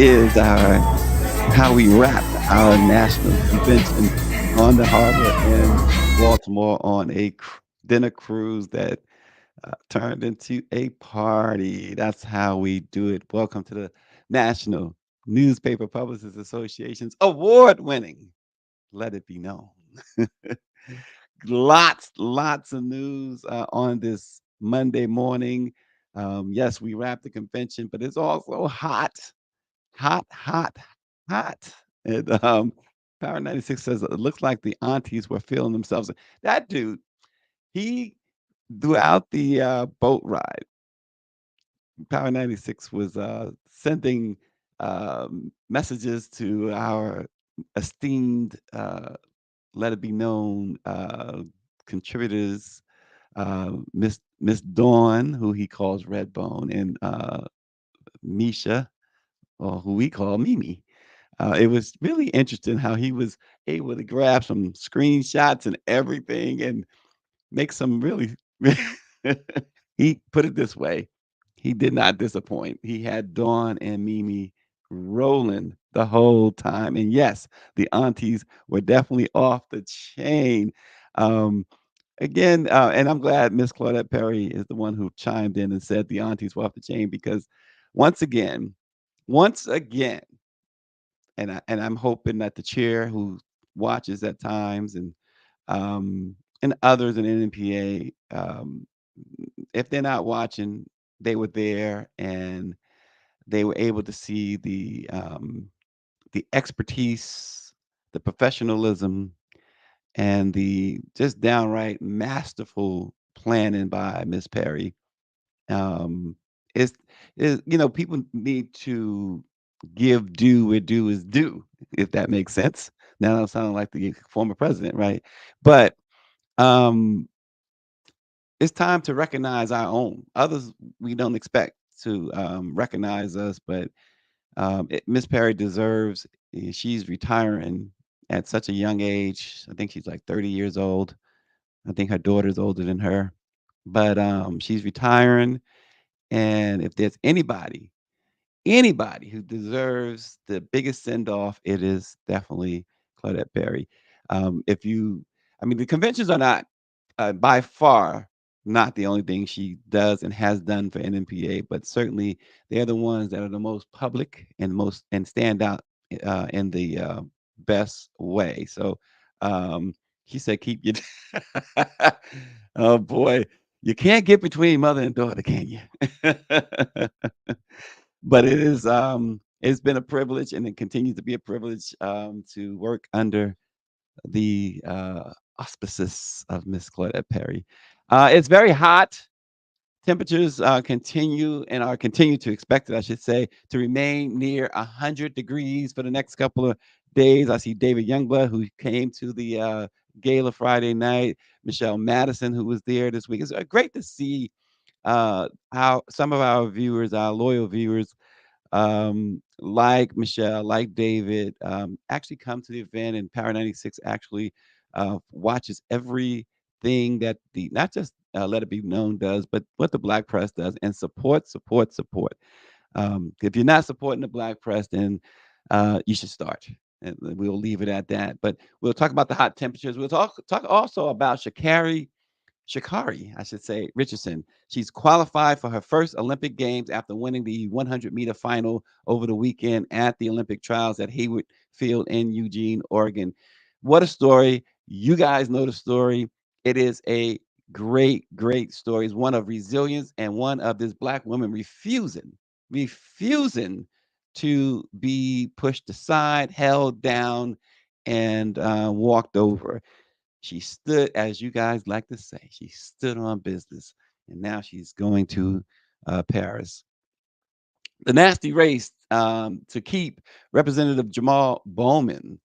is our how we wrapped our national convention on the harbor in Baltimore on a dinner cruise that turned into a party. That's how we do it. Welcome to the National Newspaper Publishers Association's award-winning Let It Be Known. Lots of news on this Monday morning. Yes, we wrapped the convention, but it's also hot, hot. And Power 96 says it looks like the aunties were feeling themselves. That dude, he throughout the boat ride, Power 96 was sending messages to our esteemed Let It Be Known contributors, Miss Dawn, who he calls Redbone, and Misha, or who we call Mimi. It was really interesting how he was able to grab some screenshots and everything and make some really he put it this way, he did not disappoint. He had Dawn and Mimi rolling the whole time, and yes, the aunties were definitely off the chain. Um, again, and I'm glad Miss Claudette Perry is the one who chimed in and said the aunties were off the chain because once again, once again, and I'm hoping that the chair who watches at times and others in NNPA, if they're not watching, they were there and they were able to see the expertise, the professionalism, and the just downright masterful planning by Miss Perry. Um, it's people need to give due where due is due, if that makes sense. Now I'm sounding like the former president, right? But um, it's time to recognize our own. Others we don't expect to recognize us, but Miss Perry deserves. She's retiring at such a young age. I think she's like 30 years old. I think her daughter's older than her, but she's retiring. And if there's anybody who deserves the biggest send off, it is definitely Claudette Perry. If you, I mean, the conventions are not by far not the only thing she does and has done for NNPA, but certainly they're the ones that are the most public and most and stand out in the best way. So she said, "Keep your." Oh boy, you can't get between mother and daughter, can you? But it's been a privilege and it continues to be a privilege to work under the auspices of Miss Claudette Perry. It's very hot. Temperatures continue to expected, I should say, to remain near 100 degrees for the next couple of days. I see David Youngblood, who came to the gala Friday night. Michelle Madison, who was there this week. It's great to see how some of our viewers, our loyal viewers, like Michelle, like David, actually come to the event, and Power 96 actually watches everything that the not just Let It Be Known does, but what the Black press does, and support. If you're not supporting the Black press, then you should start. And we'll leave it at that. But we'll talk about the hot temperatures. We'll talk also about Sha'Carri, I should say, Richardson. She's qualified for her first Olympic Games after winning the 100-meter final over the weekend at the Olympic trials at Hayward Field in Eugene, Oregon. What a story. You guys know the story. It is a great story. It's one of resilience and one of this Black woman refusing to be pushed aside, held down, and walked over. She stood, as you guys like to say, she stood on business, and now she's going to Paris. The nasty race to keep Representative Jamaal Bowman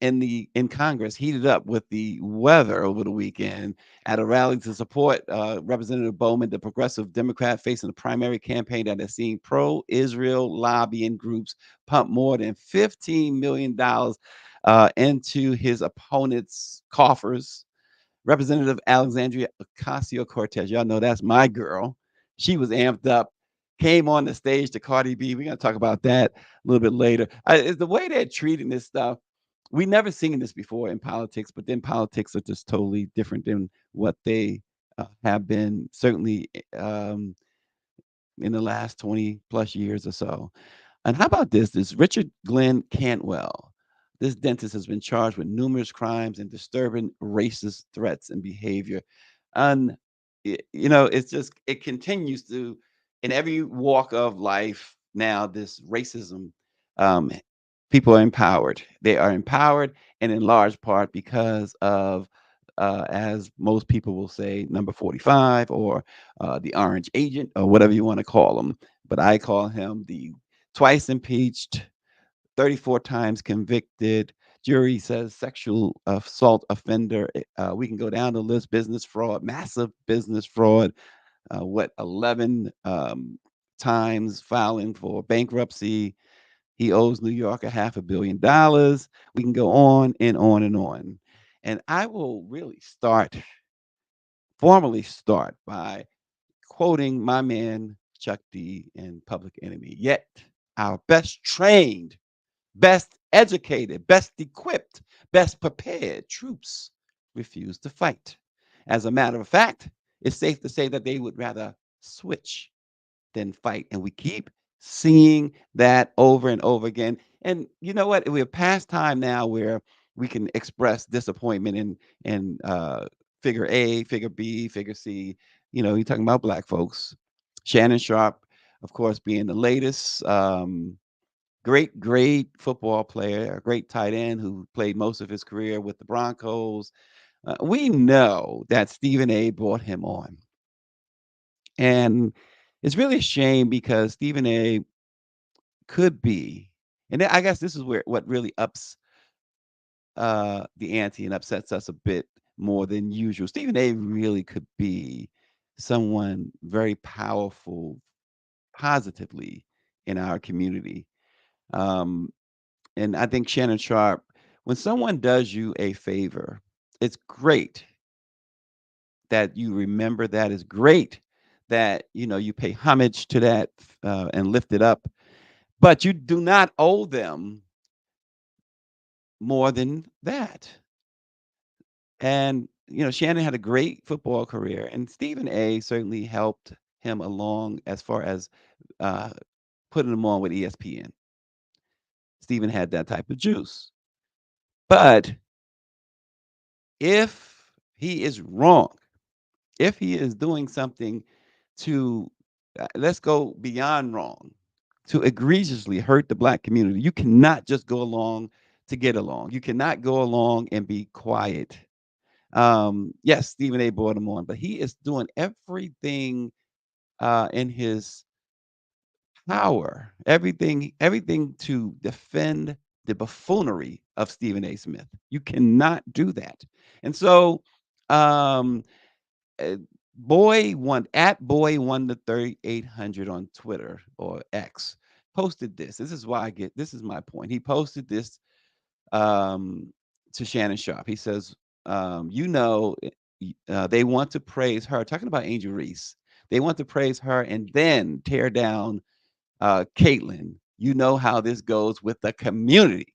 in Congress heated up with the weather over the weekend at a rally to support Representative Bowman, the progressive Democrat facing a primary campaign that has seen pro-Israel lobbying groups pump more than $15 million into his opponent's coffers. Representative Alexandria Ocasio-Cortez, y'all know that's my girl. She was amped up came on the stage to Cardi B. We're gonna talk about that a little bit later. Is the way they're treating this stuff. We never seen this before in politics, but then politics are just totally different than what they have been. Certainly, in the last 20 plus years or so. And how about this? This Richard Glenn Cantwell. This dentist has been charged with numerous crimes and disturbing racist threats and behavior. And it's just it continues to in every walk of life now. This racism, um, people are empowered. They are empowered, and in large part because of, as most people will say, number 45 or the orange agent or whatever you want to call him. But I call him the twice impeached, 34 times convicted. Jury says sexual assault offender. We can go down the list. Business fraud, massive business fraud. 11 times filing for bankruptcy. He owes New York a $500 million. We can go on and on and on. And I will really formally start by quoting my man Chuck D in Public Enemy. Yet our best trained, best educated, best equipped, best prepared troops refuse to fight. As a matter of fact, it's safe to say that they would rather switch than fight. And we keep seeing that over and over again. And you know what? We're past time now where we can express disappointment in figure A, figure B, figure C. You're talking about black folks. Shannon Sharp, of course, being the latest. Great football player, a great tight end who played most of his career with the Broncos. We know that Stephen A brought him on. And it's really a shame because Stephen A could be, and I guess this is where what really ups the ante and upsets us a bit more than usual. Stephen A really could be someone very powerful positively in our community. Um, and I think Shannon Sharp, when someone does you a favor, it's great that you remember that. It's great that you pay homage to that and lift it up, but you do not owe them more than that. And Shannon had a great football career, and Stephen A certainly helped him along as far as uh, putting him on with ESPN. Stephen had that type of juice. But if he is wrong, if he is doing something to, let's go beyond wrong, to egregiously hurt the black community, you cannot just go along to get along. You cannot go along and be quiet. Yes, Stephen A brought him on, but he is doing everything in his power, everything to defend the buffoonery of Stephen A. Smith. You cannot do that. And so, um, uh, boy won the 3800 on Twitter or X posted this. This is my point. He posted this um, to Shannon Sharp. He says, they want to praise her, talking about Angel Reese. They want to praise her and then tear down Caitlin. You know how this goes with the community.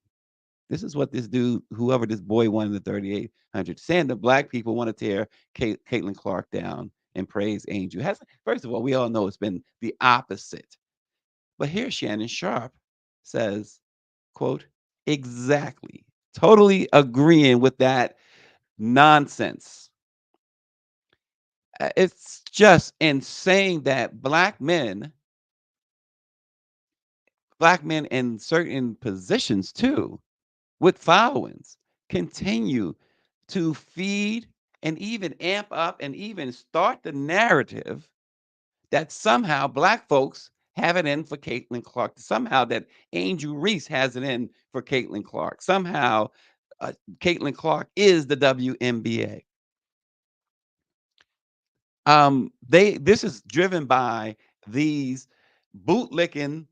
This is what this dude, whoever this boy won in the 3800, saying the black people want to tear Caitlin Clark down and praise Angel. First of all, we all know it's been the opposite. But here Shannon Sharp says, quote, exactly, totally agreeing with that nonsense. It's just insane that black men in certain positions too, with followings, continue to feed and even amp up and even start the narrative that somehow black folks have it in for Caitlin Clark, somehow that Angel Reese has it in for Caitlin Clark, somehow Caitlin Clark is the WNBA. This is driven by these bootlicking,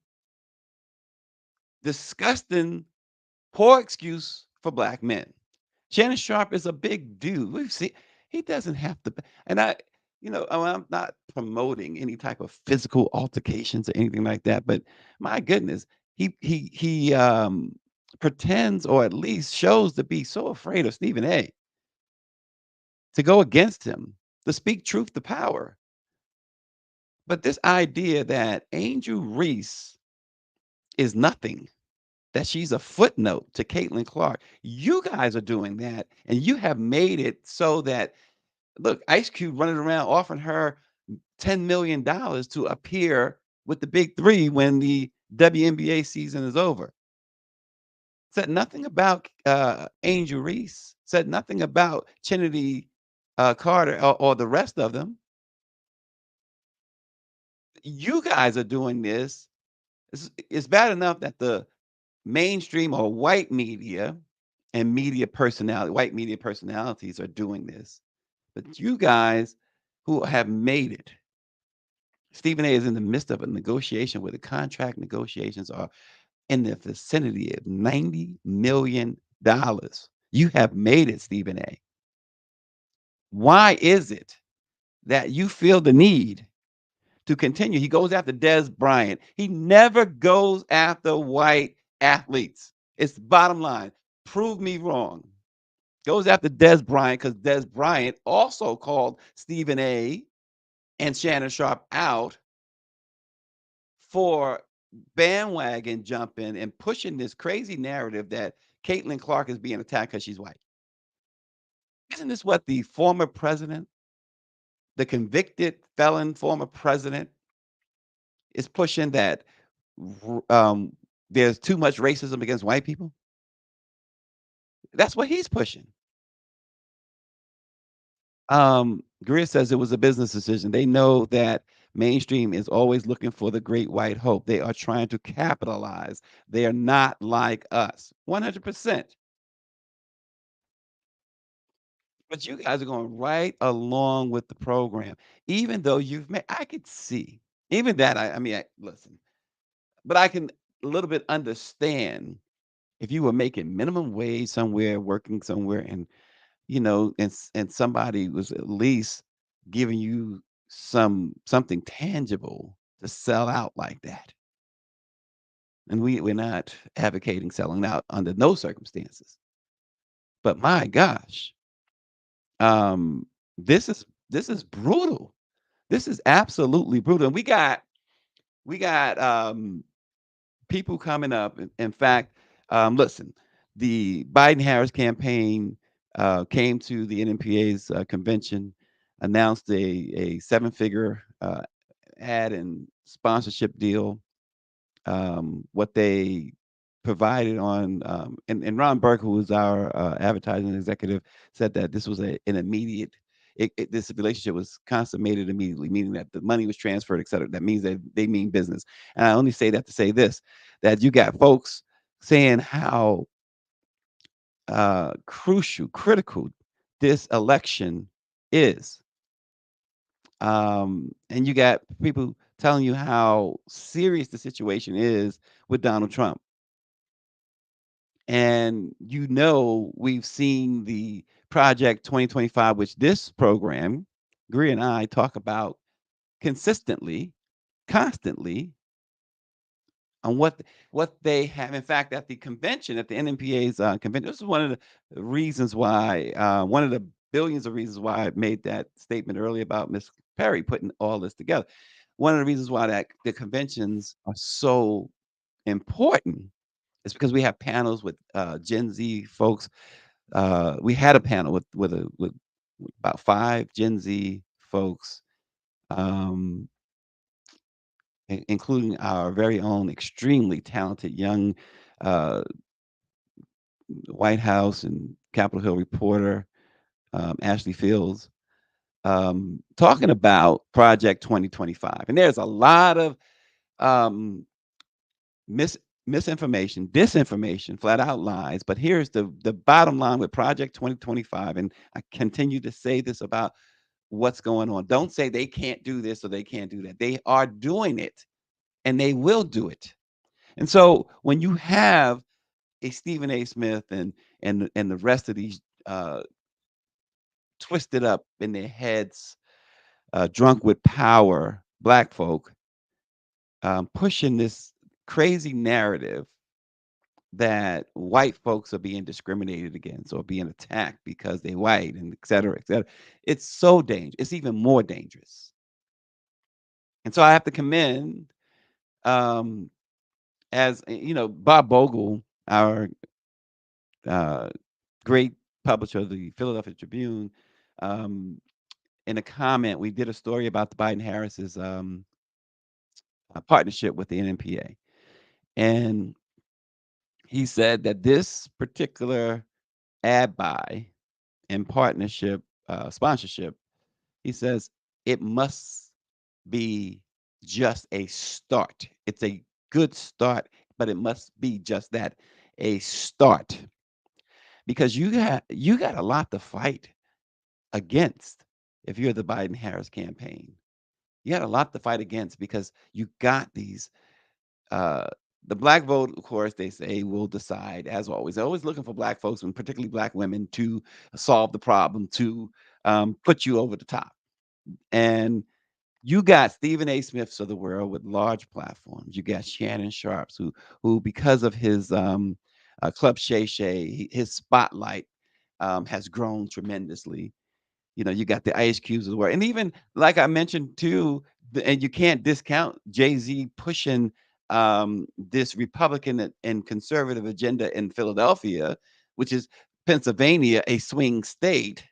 disgusting, poor excuse for black men. Shannon Sharp is a big dude. We've seen he doesn't have to, and I. I'm not promoting any type of physical altercations or anything like that, but my goodness, he pretends or at least shows to be so afraid of Stephen A. to go against him, to speak truth to power. But this idea that Angel Reese is nothing, that she's a footnote to Caitlin Clark, you guys are doing that, and you have made it so that look, Ice Cube running around offering her $10 million to appear with the big three when the WNBA season is over. Said nothing about Angel Reese. Said nothing about Kennedy Carter or the rest of them. You guys are doing this. It's bad enough that the mainstream or white media and white media personalities are doing this. But you guys who have made it, Stephen A is in the midst of a negotiation where the contract negotiations are in the vicinity of $90 million. You have made it, Stephen A. Why is it that you feel the need to continue? He goes after Des Bryant. He never goes after white athletes. It's bottom line. Prove me wrong. Goes after Des Bryant because Des Bryant also called Stephen A and Shannon Sharp out for bandwagon jumping and pushing this crazy narrative that Caitlin Clark is being attacked because she's white. Isn't this what the former president, the convicted felon former president, is pushing that there's too much racism against white people? That's what he's pushing. Greer says it was a business decision. They know that mainstream is always looking for the great white hope. They are trying to capitalize. They are not like us. 100%. But you guys are going right along with the program, even though you've made. I could see even that. I mean, listen, but I can a little bit understand if you were making minimum wage somewhere, working somewhere, and and somebody was at least giving you something tangible to sell out like that. And we're not advocating selling out under no circumstances. But my gosh, um, this is brutal. This is absolutely brutal. And we got people coming up. In fact, listen, the Biden Harris campaign came to the NNPA's convention, announced a seven-figure ad and sponsorship deal. What they provided on, and Ron Burke, who was our advertising executive, said that this was an immediate. This relationship was consummated immediately, meaning that the money was transferred, et cetera. That means that they mean business. And I only say that to say this: that you got folks saying how critical this election is. And you got people telling you how serious the situation is with Donald Trump. And we've seen the Project 2025, which this program, Greer and I talk about consistently, constantly, on what they have. In fact, at the convention, at the NNPA's convention, this is one of the reasons why, one of the billions of reasons why I made that statement earlier about Miss Perry putting all this together. One of the reasons why that the conventions are so important is because we have panels with Gen Z folks. We had a panel with about five Gen Z folks, um, including our very own extremely talented young uh, White House and Capitol Hill reporter, Ashley Fields, talking about Project 2025. And there's a lot of um, mis- misinformation, disinformation, flat out lies. But here's the bottom line with Project 2025. And I continue to say this about what's going on. Don't say they can't do this or they can't do that. They are doing it and they will do it. And so when you have a Stephen A. Smith and the rest of these twisted up in their heads drunk with power black folk pushing this crazy narrative that white folks are being discriminated against or being attacked because they white and et cetera, et cetera. It's so dangerous. It's even more dangerous. And so I have to commend, um, Bob Bogle, our uh, great publisher of the Philadelphia Tribune. Um, in a comment, we did a story about the Biden Harris's partnership with the NNPA, and he said that this particular ad buy and partnership sponsorship, he says it must be just a start. It's a good start, but it must be just that, a start, because you got a lot to fight against if you're the Biden Harris campaign. You got a lot to fight against because you got these uh the black vote, of course, they say will decide as always. They're always looking for black folks and particularly black women to solve the problem, to put you over the top. And you got Stephen A. Smiths of the world with large platforms. You got Shannon Sharps, who because of his Club Shay Shay, his spotlight has grown tremendously. You got the Ice Cubes as well, and even like I mentioned too, and you can't discount Jay-Z pushing this Republican and conservative agenda in Philadelphia, which is Pennsylvania, a swing state.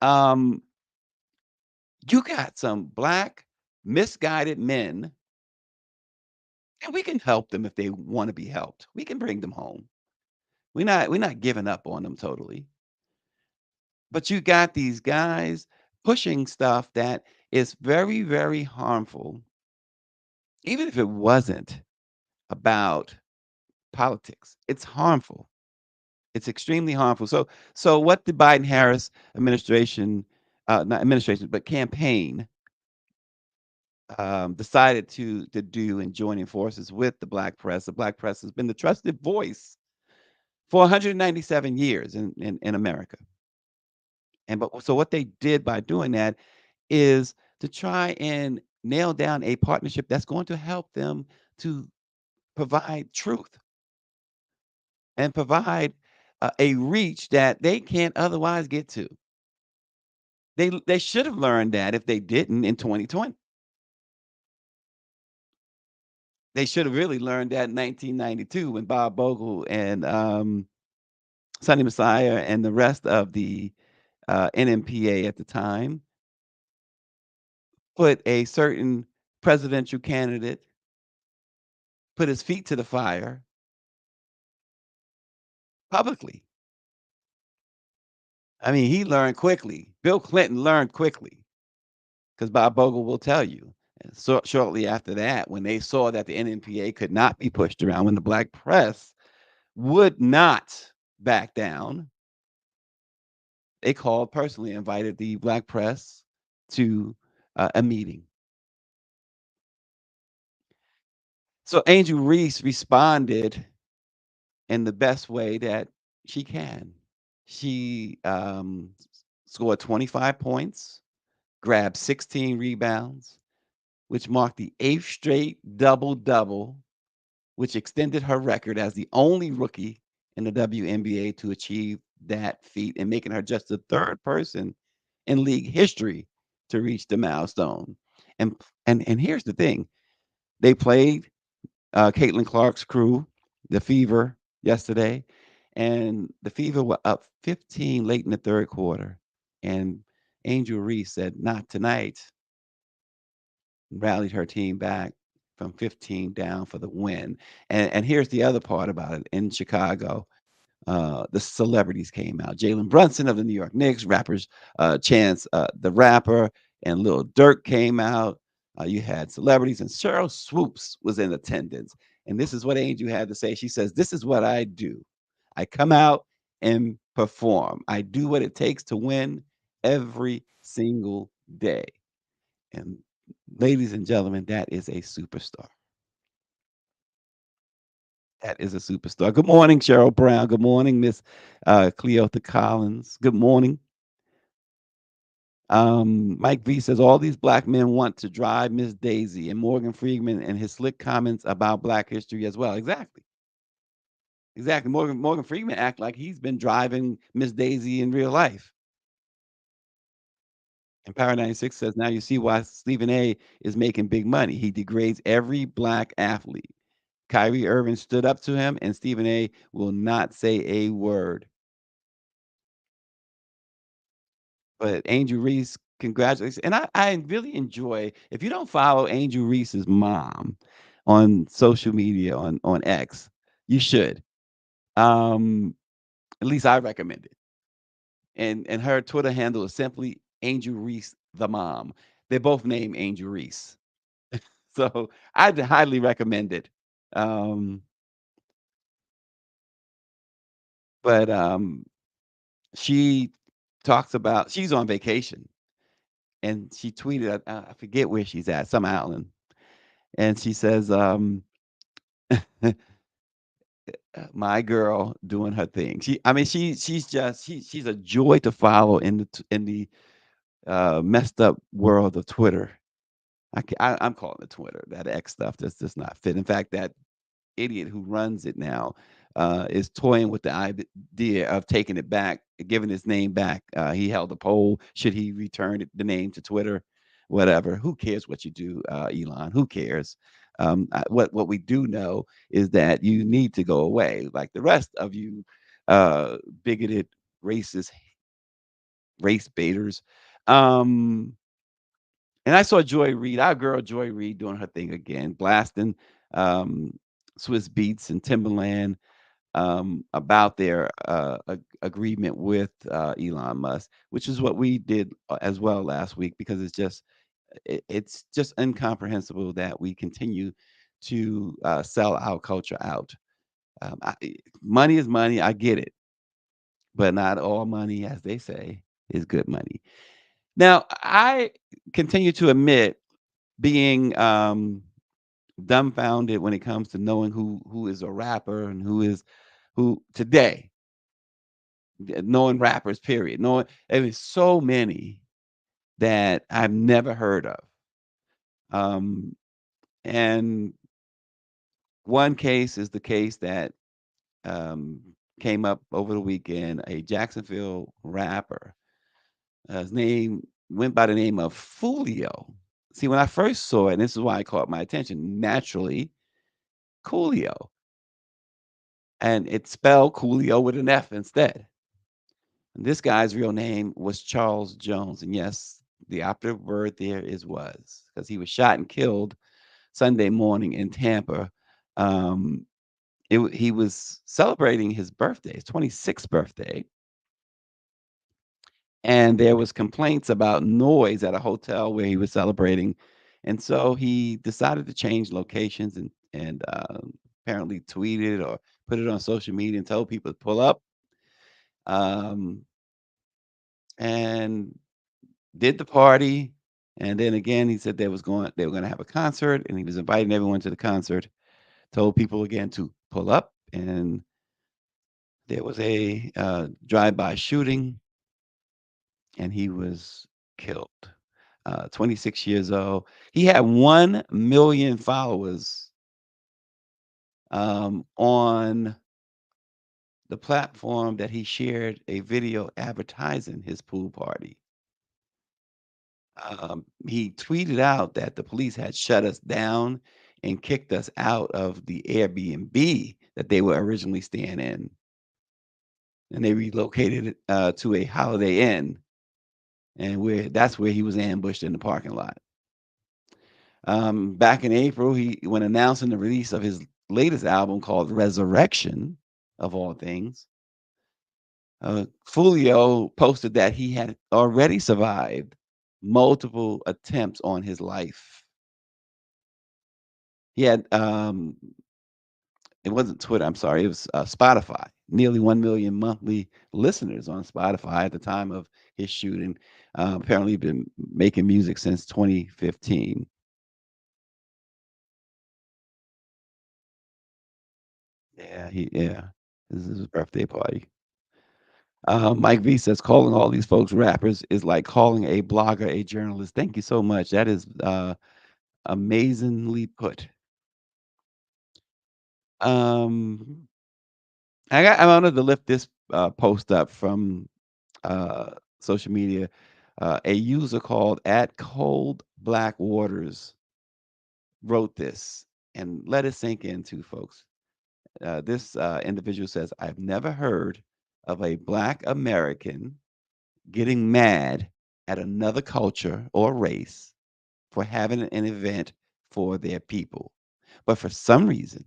Um, you got some black misguided men, and we can help them if they want to be helped. We can bring them home. We're not giving up on them totally. But you got these guys pushing stuff that is very, very harmful, even if it wasn't about politics. It's harmful. It's extremely harmful. So what the Biden Harris administration, not administration, but campaign decided to do in joining forces with the black press. The black press has been the trusted voice for 197 years in America. So what they did by doing that is to try and nail down a partnership that's going to help them to provide truth and provide a reach that they can't otherwise get to. They should have learned that if they didn't in 2020. They should have really learned that in 1992 when Bob Bogle and Sonny Messiah and the rest of the NNPA at the time put a certain presidential candidate, put his feet to the fire publicly. I mean, he learned quickly. Bill Clinton learned quickly because Bob Bogle will tell you. And so shortly after that, when they saw that the NNPA could not be pushed around, when the black press would not back down, they called personally, invited the black press to a meeting. So Angel Reese responded in the best way that she can. She scored 25 points, grabbed 16 rebounds, which marked the eighth straight double double, which extended her record as the only rookie in the WNBA to achieve that feat and making her just the third person in league history to reach the milestone. And here's the thing: they played Caitlin Clark's crew, the Fever, yesterday, and the Fever were up 15 late in the third quarter, and Angel Reese said, "Not tonight." Rallied her team back from 15 down for the win. And here's the other part about it. In Chicago, the celebrities came out. Jalen Brunson of the New York Knicks, rappers Chance the Rapper, and Lil Durk came out. You had celebrities, and Cheryl Swoops was in attendance. And this is what Angel had to say. She says, "This is what I do. I come out and perform. I do what it takes to win every single day." And ladies and gentlemen, that is a superstar. That is a superstar. Good morning, Cheryl Brown. Good morning, Miss Cleotha Collins. Good morning. Mike V says all these black men want to drive Miss Daisy, and Morgan Freeman and his slick comments about Black history as well. Exactly, exactly. Morgan Freeman act like he's been driving Miss Daisy in real life. And Power 96 says now you see why Stephen A is making big money. He degrades every black athlete. Kyrie Irving stood up to him, and Stephen A will not say a word. But Angel Reese, congratulations. And I really enjoy if you don't follow Angel Reese's mom on social media on X, you should. Um, at least I recommend it. And her Twitter handle is simply Angel Reese the mom. They're both named Angel Reese. So I'd highly recommend it. Um, but she talks about she's on vacation and she tweeted, I forget where she's at, some island. And she says, my girl doing her thing. I mean, she's a joy to follow in the messed up world of Twitter. I'm calling it Twitter. That X stuff that's just not fit. In fact, that idiot who runs it now is toying with the idea of taking it back, giving his name back. He held a poll: should he return the name to Twitter? Whatever. Who cares what you do, Elon? Who cares? What we do know is that you need to go away, like the rest of you, bigoted, racist, race baiters. Um, and I saw Joy Reid, our girl Joy Reid, doing her thing again, blasting um, Swiss Beats and Timberland about their agreement with Elon Musk, which is what we did as well last week because it's just incomprehensible that we continue to sell our culture out. Money is money, I get it, but not all money, as they say, is good money. Now, I continue to admit being dumbfounded when it comes to knowing who is a rapper and who today, knowing rappers, period. Knowing there's so many that I've never heard of. Um, and one case is the case that um, came up over the weekend. A Jacksonville rapper, his name went by the name of Fulio. See, when I first saw it, and this is why it caught my attention, naturally, Coolio. And it's spelled Coolio with an F instead. And this guy's real name was Charles Jones. And yes, the operative word there is was, because he was shot and killed Sunday morning in Tampa. Um, he was celebrating his birthday, his 26th birthday, and there was complaints about noise at a hotel where he was celebrating, and so he decided to change locations and apparently tweeted or put it on social media and told people to pull up. Um, and did the party, and then again, he said they were gonna have a concert, and he was inviting everyone to the concert. Told people again to pull up, and there was a drive-by shooting, and he was killed. 26 years old. He had 1 million followers on the platform that he shared a video advertising his pool party. He tweeted out that the police had shut us down and kicked us out of the Airbnb that they were originally staying in, and they relocated it to a Holiday Inn, and where that's where he was ambushed in the parking lot. Back in April, when announcing the release of his latest album called Resurrection, of all things, Fulio posted that he had already survived multiple attempts on his life. He had it wasn't Twitter, I'm sorry, it was Spotify. Nearly 1 million monthly listeners on Spotify at the time of his shooting. Apparently, been making music since 2015. Yeah, this is his birthday party. Mike V says calling all these folks rappers is like calling a blogger a journalist. Thank you so much. That is amazingly put. Um, I wanted to lift this post up from uh, social media. A user called at Cold Black Waters wrote this, and let it sink in, too, folks. This individual says, "I've never heard of a Black American getting mad at another culture or race for having an event for their people. But for some reason,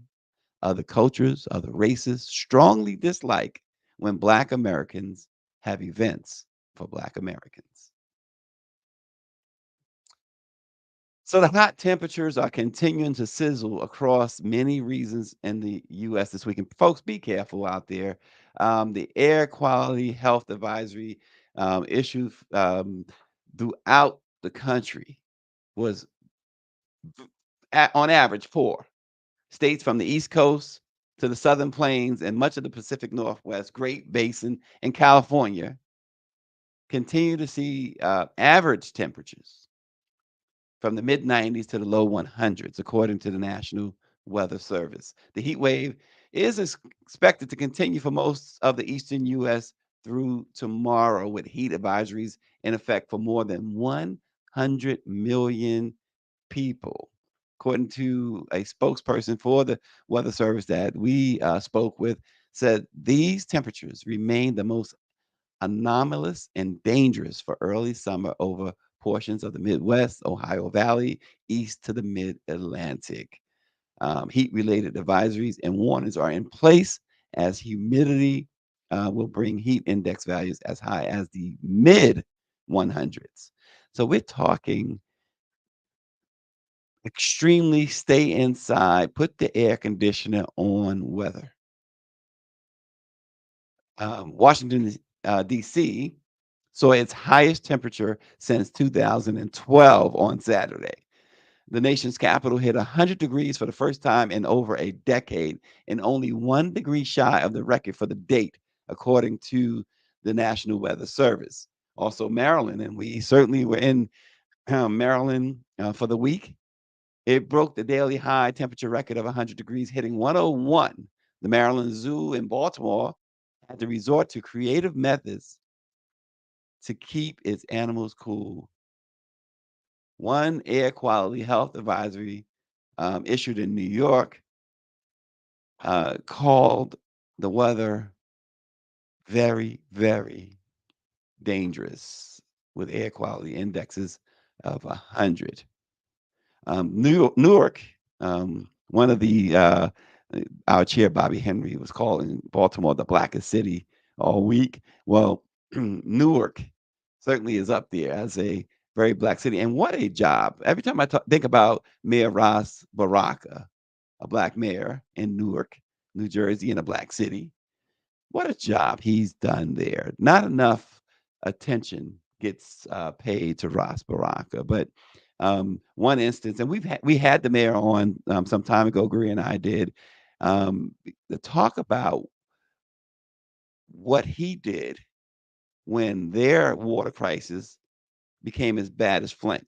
other cultures, other races strongly dislike when Black Americans have events for Black Americans." So the hot temperatures are continuing to sizzle across many regions in the U.S. this week. And folks, be careful out there. The air quality health advisory issued throughout the country was on average four. States from the East Coast to the Southern Plains and much of the Pacific Northwest, Great Basin, and California continue to see average temperatures from the mid 90s to the low 100s, according to the National Weather Service. The heat wave is expected to continue for most of the eastern U.S. through tomorrow, with heat advisories in effect for more than 100 million people. According to a spokesperson for the Weather Service that we spoke with, said these temperatures remain the most anomalous and dangerous for early summer over portions of the Midwest, Ohio Valley, east to the mid Atlantic. Heat related advisories and warnings are in place as humidity will bring heat index values as high as the mid 100s. So we're talking extremely stay inside, put the air conditioner on weather. Washington, D.C. saw its highest temperature since 2012 on Saturday. The nation's capital hit 100 degrees for the first time in over a decade, and only 1 degree shy of the record for the date, according to the National Weather Service. Also, Maryland, and we certainly were in Maryland for the week. It broke the daily high temperature record of 100 degrees, hitting 101. The Maryland Zoo in Baltimore had to resort to creative methods to keep its animals cool. One air quality health advisory issued in New York called the weather very, very dangerous with air quality indexes of 100. Newark, one of the our chair Bobby Henry was calling Baltimore the blackest city all week. Well, Newark certainly is up there as a very black city, and what a job! Every time I think about Mayor Ross Baraka, a black mayor in Newark, New Jersey, in a black city, what a job he's done there. Not enough attention gets paid to Ross Baraka, but one instance, and we had the mayor on some time ago. Greer and I did to talk about what he did when their water crisis became as bad as Flint.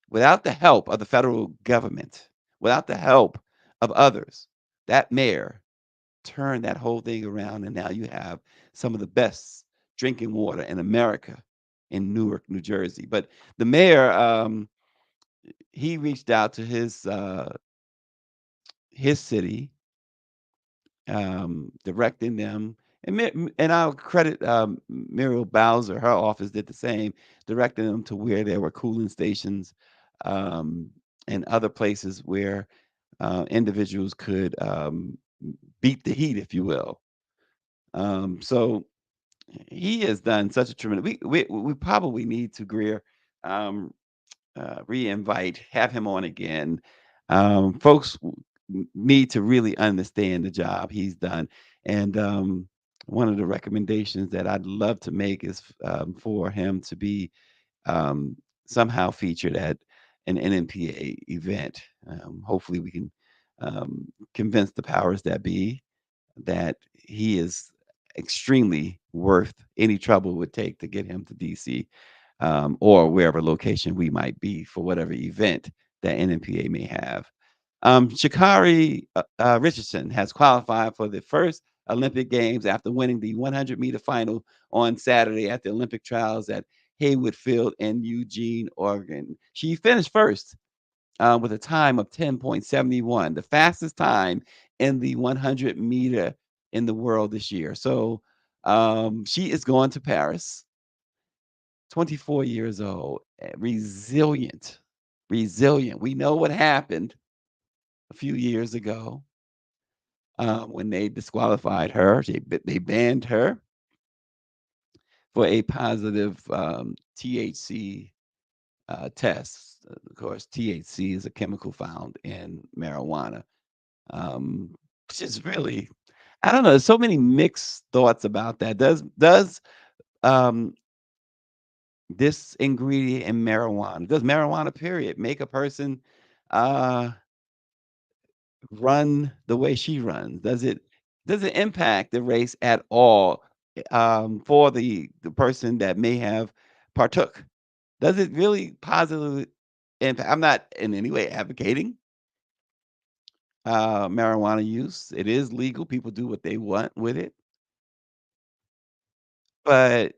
Without the help of the federal government, without the help of others, that mayor turn that whole thing around, and now you have some of the best drinking water in America in Newark, New Jersey. But the mayor, he reached out to his city, directing them, and I'll credit Muriel Bowser. Her office did the same, directing them to where there were cooling stations um, and other places where individuals could beat the heat, if you will. So he has done such a tremendous. We probably need to Greer re-invite, have him on again. Folks need to really understand the job he's done, and one of the recommendations that I'd love to make is for him to be um, somehow featured at an NNPA event. Hopefully, we can convince the powers that be that he is extremely worth any trouble it would take to get him to DC, or wherever location we might be for whatever event that NNPA may have. Sha'Carri Richardson has qualified for the first Olympic Games after winning the 100-meter final on Saturday at the Olympic trials at Hayward Field in Eugene, Oregon. She finished first with a time of 10.71, the fastest time in the 100-meter in the world this year. So she is going to Paris, 24 years old, resilient, resilient. We know what happened a few years ago when they disqualified her. They banned her for a positive THC test. Of course, THC is a chemical found in marijuana, which is really, I don't know. There's so many mixed thoughts about that. Does um, this ingredient in marijuana, does marijuana period make a person uh, run the way she runs? Does it impact the race at all, for the person that may have partook? Does it really positively impact? I'm not in any way advocating marijuana use. It is legal. People do what they want with it, but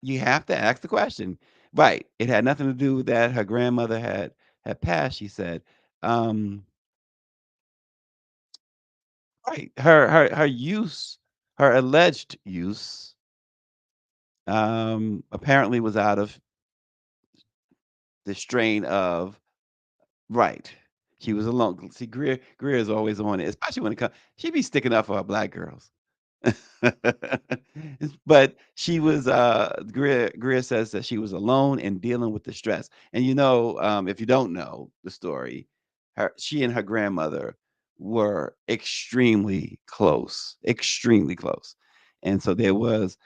you have to ask the question. Right. It had nothing to do with that. Her grandmother had passed, she said. Um, right. Her use, her alleged use, apparently was out of the strain of, right. She was alone. See, Greer is always on it, especially when it comes. She be sticking up for her black girls. But she was Greer says that she was alone and dealing with the stress. And if you don't know the story, she and her grandmother were extremely close. And so there was,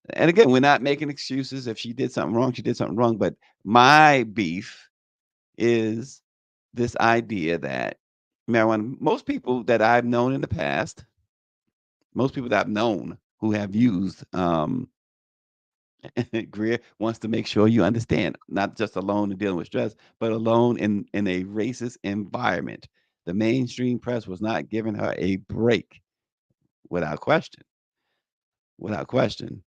and again, we're not making excuses. If she did something wrong, she did something wrong. But my beef is this idea that marijuana, most people that I've known who have used, Greer wants to make sure you understand, not just alone in dealing with stress, but alone in a racist environment. The mainstream press was not giving her a break, without question, without question.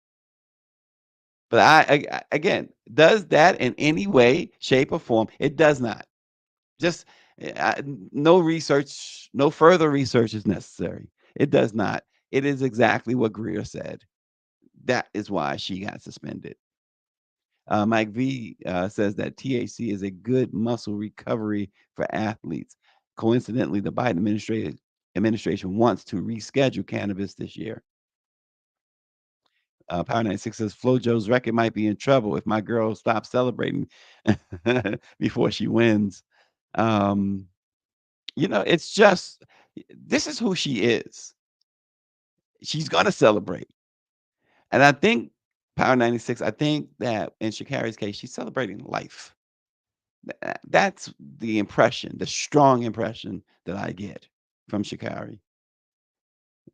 But again, does that in any way, shape, or form? It does not. Just no research, no further research is necessary. It does not. It is exactly what Greer said. That is why she got suspended. Mike V says that THC is a good muscle recovery for athletes. Coincidentally, the Biden administration wants to reschedule cannabis this year. Power 96 says FloJo's record might be in trouble if my girl stops celebrating before she wins. Um, it's just, this is who she is. She's going to celebrate. And I think Power 96, I think that in Sha'Carri's case, she's celebrating life. That's the impression, the strong impression that I get from Sha'Carri.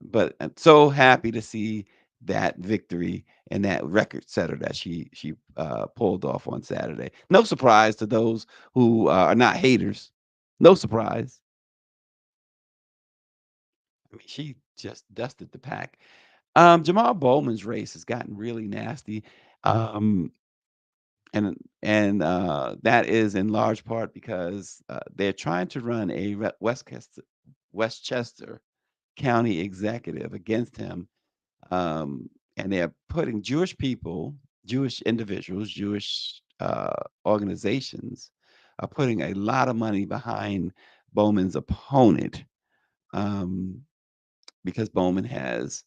But I'm so happy to see that victory and that record setter that she pulled off on Saturday. No surprise to those who are not haters. No surprise. I mean, she just dusted the pack. Jamaal Bowman's race has gotten really nasty. Um, and that is in large part because they're trying to run a Westchester County executive against him, and they're putting Jewish people, Jewish individuals, Jewish organizations are putting a lot of money behind Bowman's opponent, um, because Bowman has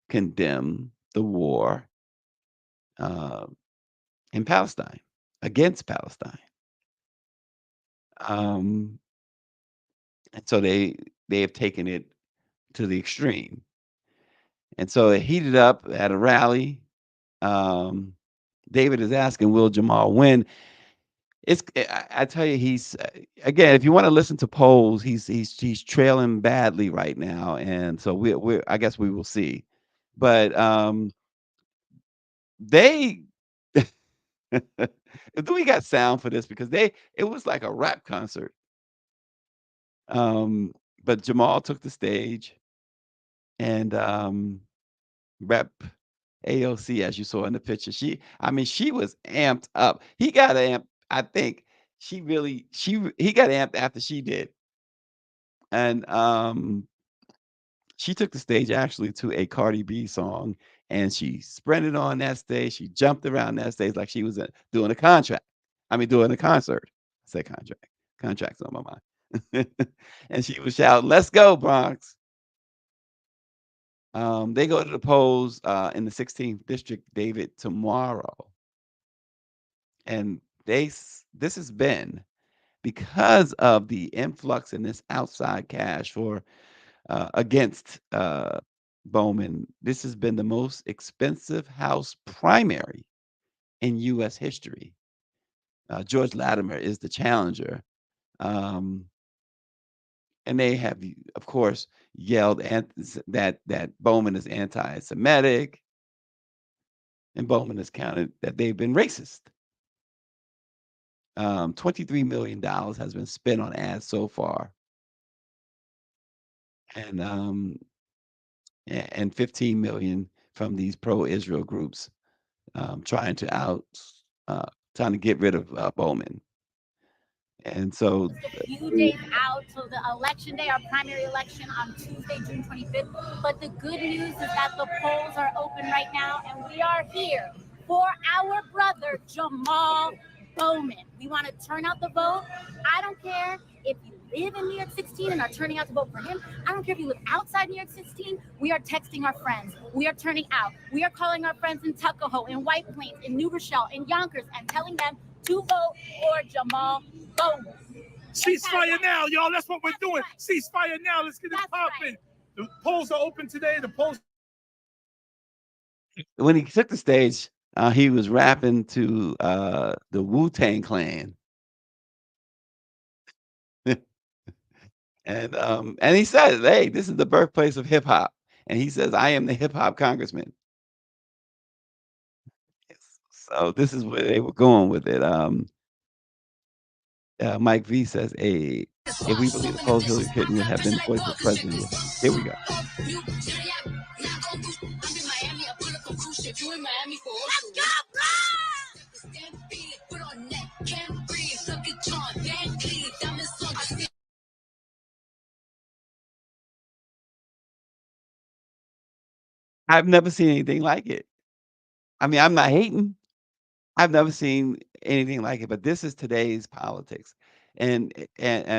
condemned the war uh, in Palestine, against Palestine. Um, and so they have taken it to the extreme. And so it heated up at a rally. Um, David is asking, will Jamaal win? I tell you, he's again. If you want to listen to polls, he's trailing badly right now, and so I guess we will see. But They we got sound for this because it was like a rap concert. Um, but Jamal took the stage and Rep AOC, as you saw in the picture, I mean, she was amped up. He got amped. I think he got amped after she did. And she took the stage actually to a Cardi B song, and she sprinted on that stage. She jumped around that stage like she was doing a contract. I mean, doing a concert. I say contract. Contract's on my mind. And she was shouting, "Let's go, Bronx." They go to the polls in the 16th district, David, tomorrow, and this has been because of the influx in this outside cash for against Bowman. This has been the most expensive House primary in U.S. history. George Latimer is the challenger, um, and they have, of course, yelled that Bowman is anti-Semitic, and Bowman has counted that they've been racist. $23 million has been spent on ads so far, and 15 million from these pro-Israel groups trying to uh, trying to get rid of Bowman. And so just a few days out till the election day, our primary election on Tuesday, June 25th. But the good news is that the polls are open right now, and we are here for our brother, Jamaal Bowman. We want to turn out the vote. I don't care if you live in New York 16 and are turning out to vote for him. I don't care if you live outside New York 16. We are texting our friends. We are turning out. We are calling our friends in Tuckahoe, in White Plains, in New Rochelle, in Yonkers, and telling them to vote for Jamaal Bowman. Ceasefire now, y'all. That's what we're doing. Ceasefire now. Let's get it popping. The polls are open today. The polls. when he took the stage, he was rapping to the Wu-Tang Clan. And he said, "Hey, this is the birthplace of hip hop." And he says, "I am the hip hop congressman." Yes. So this is where they were going with it. Mike V says, if we believe the polls, Hillary Clinton would have been the 45th president." Yes. Here we go. I've never seen anything like it. I mean, I'm not hating. I've never seen anything like it, but this is today's politics, and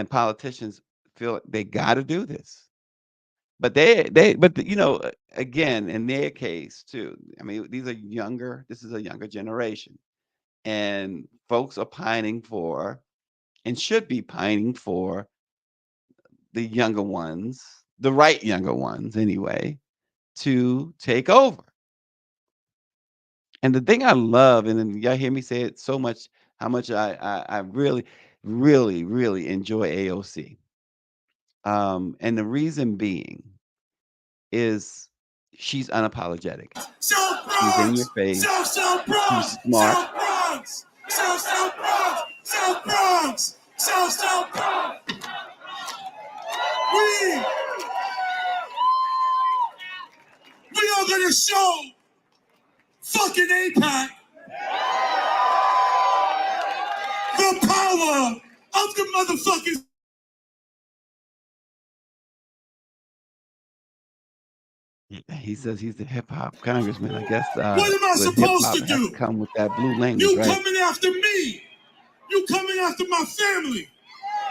politicians feel like they got to do this, but again, in their case too. I mean, these are younger. This is a younger generation, and folks are pining for, and should be pining for, the younger ones, the right younger ones anyway, to take over. And the thing I love, and then y'all hear me say it so much, how much I really, really, really enjoy AOC. And the reason being is she's unapologetic. South She's in your Bronx, face. South She's Bronx, smart. South Bronx, South Bronx, South Bronx, South Bronx. We we are gonna show fucking APAC the power of the motherfuckers. He says he's the hip hop congressman. I guess What am I with hip supposed hop to has to do? come with that blue language, You right? coming after me? You coming after my family?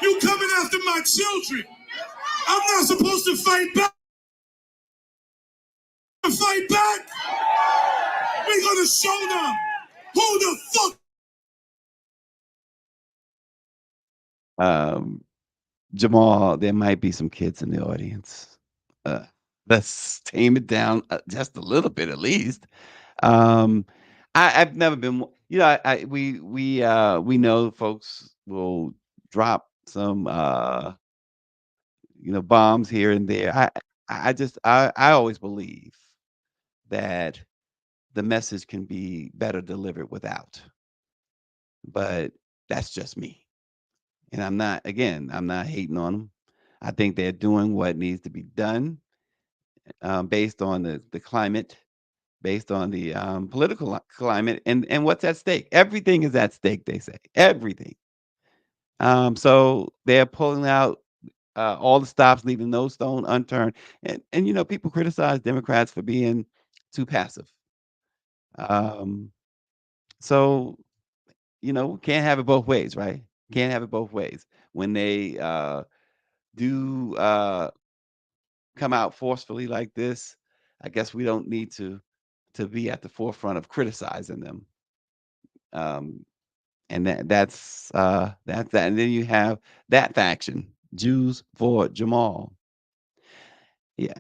You coming after my children? I'm not supposed to fight back. Fight back? We're gonna show them who the fuck. Jamal, there might be some kids in the audience. Uh, let's tame it down just a little bit, at least. Um, I've never been, we know folks will drop some, bombs here and there. I always believe that the message can be better delivered without. But that's just me. And I'm not hating on them. I think they're doing what needs to be done based on the climate, based on the political climate, and what's at stake. Everything is at stake, they say. Everything. So they're pulling out all the stops, leaving no stone unturned. And people criticize Democrats for being too passive. Um, so can't have it both ways, right? Can't have it both ways. When they do come out forcefully like this, I guess we don't need to be at the forefront of criticizing them. Um, and that's that. And then you have that faction, Jews for Jamal. Yeah,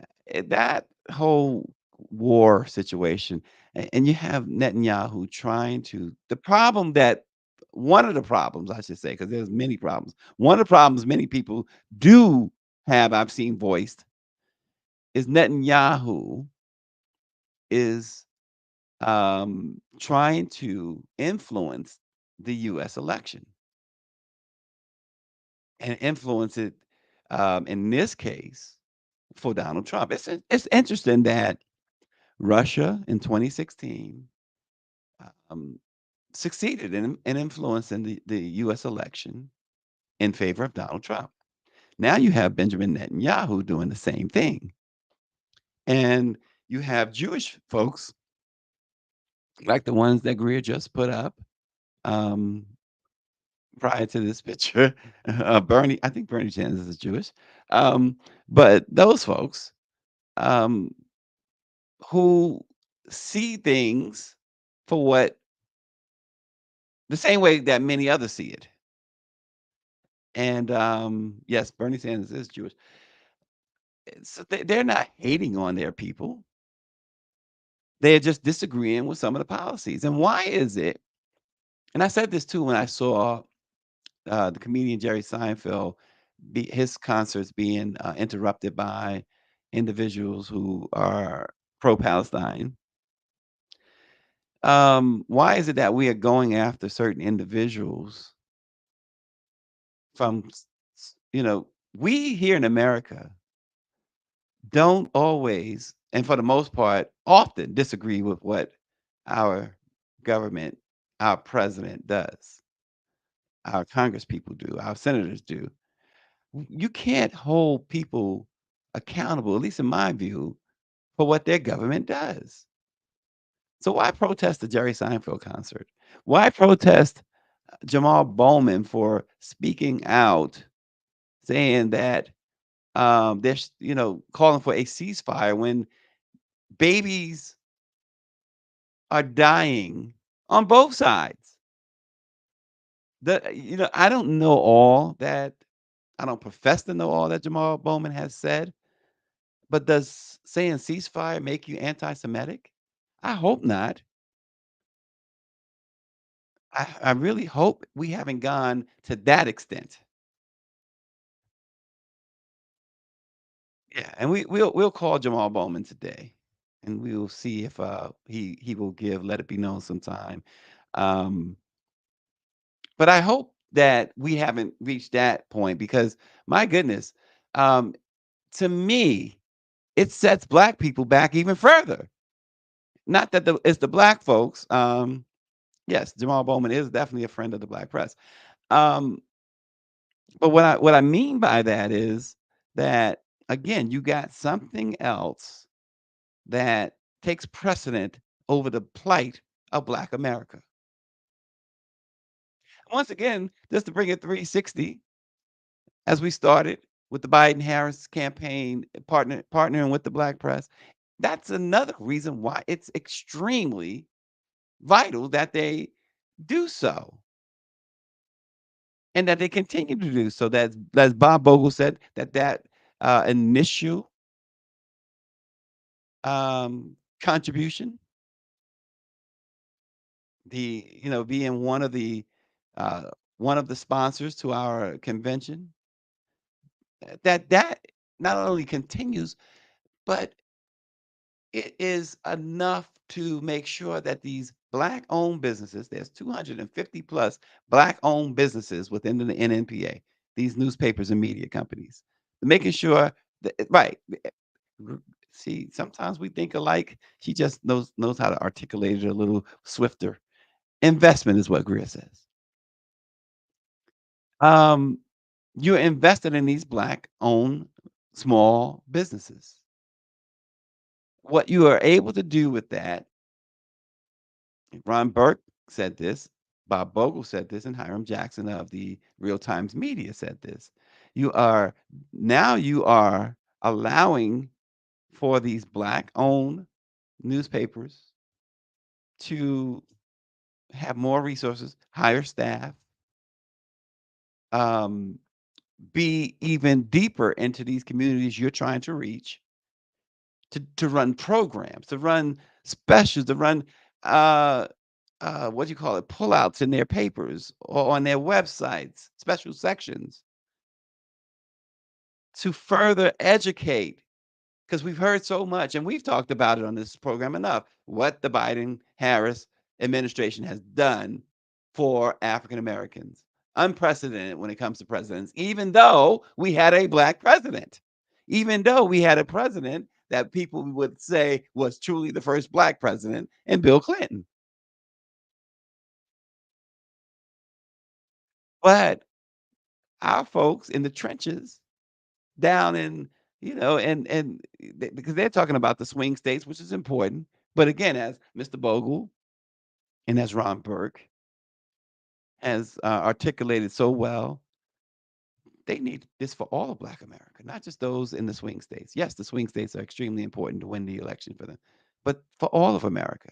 that whole war situation, and you have Netanyahu trying to. One of the problems, I should say, because there's many problems. One of the problems many people do have, I've seen voiced, is Netanyahu is trying to influence the U.S. election and influence it in this case for Donald Trump. It's interesting that Russia in 2016 um, succeeded in influencing the U.S. election in favor of Donald Trump. Now you have Benjamin Netanyahu doing the same thing. And you have Jewish folks like the ones that Greer just put up um, prior to this picture. Bernie, I think Bernie Sanders is Jewish. Um, but those folks um, who see things for what the same way that many others see it. And yes, Bernie Sanders is Jewish. So they're not hating on their people. They're just disagreeing with some of the policies. And why is it? And I said this too when I saw the comedian Jerry Seinfeld, his concerts being interrupted by individuals who are pro-Palestine. Why is it that we are going after certain individuals from, we here in America don't always, and for the most part, often disagree with what our government, our president does, our Congress people do, our senators do. You can't hold people accountable, at least in my view, for what their government does. So why protest the Jerry Seinfeld concert? Why protest Jamaal Bowman for speaking out, saying that there's, calling for a ceasefire when babies are dying on both sides? I don't know all that. I don't profess to know all that Jamaal Bowman has said, but does saying ceasefire make you anti-Semitic? I hope not. I really hope we haven't gone to that extent. Yeah, and we'll call Jamal Bowman today, and we will see if he will let it be known sometime. Um, but I hope that we haven't reached that point because my goodness, um, to me, it sets black people back even further. Not that it's the black folks. Yes, Jamal Bowman is definitely a friend of the black press. Um, but what I mean by that is that again, you got something else that takes precedent over the plight of Black America. Once again, just to bring it 360, as we started with the Biden Harris campaign, partnering with the Black press, that's another reason why it's extremely vital that they do so and that they continue to do so. That, as Bob Bogle said, that initial contribution, being uh, one of the sponsors to our convention, that not only continues, but it is enough to make sure that these black-owned businesses, there's 250 plus black-owned businesses within the NNPA, these newspapers and media companies, making sure that right. r- See, sometimes we think alike. She just knows how to articulate it a little swifter. Investment is what Greer says. Um, you're invested in these black-owned small businesses. What you are able to do with that, Ron Burke said this, Bob Bogle said this, and Hiram Jackson of the Real Times Media said this. You are you are allowing for these black-owned newspapers to have more resources, hire staff, um, be even deeper into these communities you're trying to reach, to run programs, to run specials, to run uh, what do you call it, pullouts in their papers or on their websites, special sections to further educate. Because we've heard so much, and we've talked about it on this program enough, what the Biden Harris administration has done for African Americans. Unprecedented when it comes to presidents, even though we had a black president, even though we had a president that people would say was truly the first black president, and Bill Clinton. But our folks in the trenches down in, because they're talking about the swing states, which is important. But again, as Mr. Bogle and as Ron Burke has articulated so well, they need this for all of Black America, not just those in the swing states. Yes, the swing states are extremely important to win the election for them, but for all of America,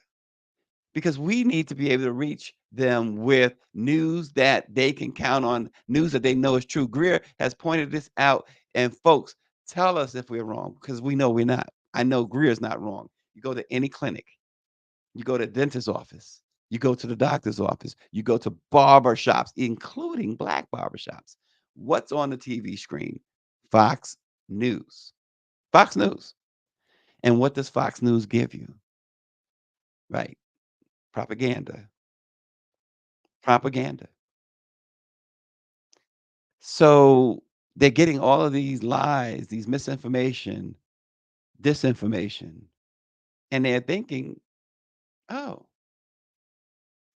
because we need to be able to reach them with news that they can count on, news that they know is true. Greer has pointed this out, and folks, tell us if we're wrong, because we know we're not. I know Greer's not wrong. You go to any clinic, you go to the dentist's office, you go to the doctor's office, you go to barber shops, including black barber shops. What's on the TV screen? Fox News. Fox News. And what does Fox News give you? Right. Propaganda. Propaganda. So they're getting all of these lies, these misinformation, disinformation, and they're thinking, oh,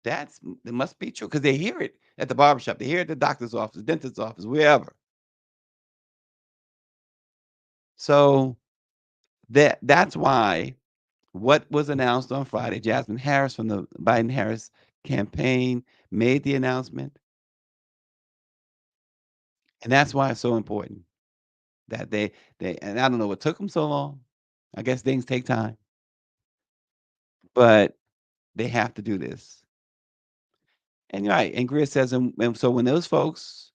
it must be true because they hear it at the barbershop, they hear it at the doctor's office, dentist's office, wherever. So that's why what was announced on Friday, Jasmine Harris from the Biden Harris campaign made the announcement, and that's why it's so important that they and I don't know what took them so long. I guess things take time, but they have to do this. And right, and Greer says, and so when those folks